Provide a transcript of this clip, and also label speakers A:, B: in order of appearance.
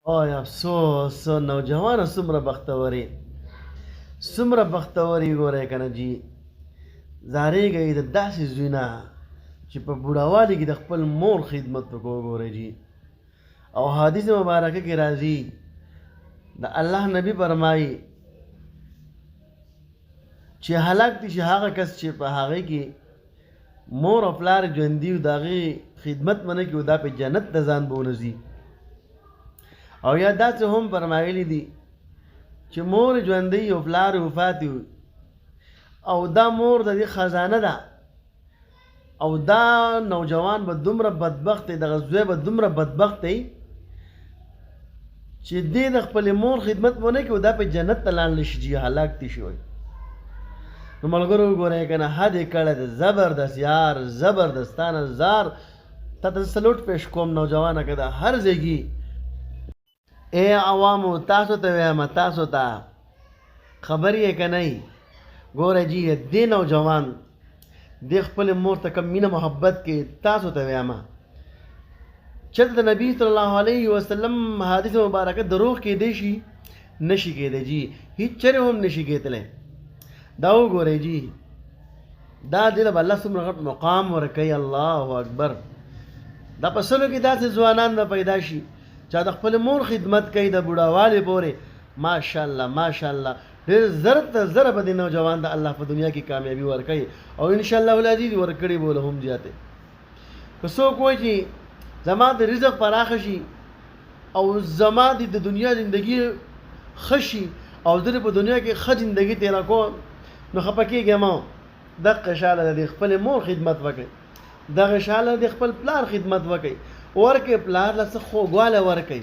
A: وای افسوس نوجوانه څومره بختوري، څومره بختوري ګورئ که نه جي. زارېږئ د داسې زوی نه چې په بوډاوالي کې د خپل مور خدمت وکړو. وګورئ جي، او حدیث مبارکه کې راځي د الله نبی فرمایي چې هلاک دي چې هغه کس چې په هغې کې مور او پلار ژوندي وي، د هغې خدمت ونه کړي، دا په جنت د ځان به ونځي. او یا داسې هم فرمایلی دي چې مور ژوندی او پلار وفات وي، او دا مور د دې خزانه ده، او دا نوجوان به دومره بدبخت دی، دغه زوی به دومره بدبخت دی چې دې د خپلې مور خدمت ونه کړي، دا په جنت ته لاړلی شي، چې هلاک دي شوی. نو ملګرو وګورئ که نه، حد یې کړی دی. زبردست یار، زبردستانه زار تا ته سلوټ پیش کوم نوجوانه که د هر ځایږي. ای عوامو، تاسو ته وایم، تاسو ته خبر یې که نه؟ ګوره جي، دې نوجوان دې خپلې مور ته کم مینه محبت کې، تاسو ته وایم چېرته د نبي صلی الله علیه وسلم حدیث مبارکه دروغ کیدی شي؟ نشي کیدی جي، هیڅ چرې هم نشي کیدلی. دا وګورئ جي، دا دې له به الله څومره غټ مقام ورکوي. الله اکبر. دا په سلو کې داسې ځوانان به پیدا شي چې د خپل مور خدمت کوي د بوډاوالي پورې. ماشاءالله ماشاءالله، ډېر زر ته زره به دې نوجوان د الله په دنیا کې کامیابي ورکوي، او انشاءالله العزیز ورکړي به له هم زیاتې. که څوک وایي چې زما د رزق پراخه شي او زما د دنیا زندگی ښه شي او زه په دنیا کې ښه زندگی تېره کوم، نو خفه کېږئ مه. دغه شاله د خپلې مور خدمت وکړئ، دغه شاله د خپل پلار خدمت وکړئ، ورکړئ پلار له څه خوږوالی ورکړئ.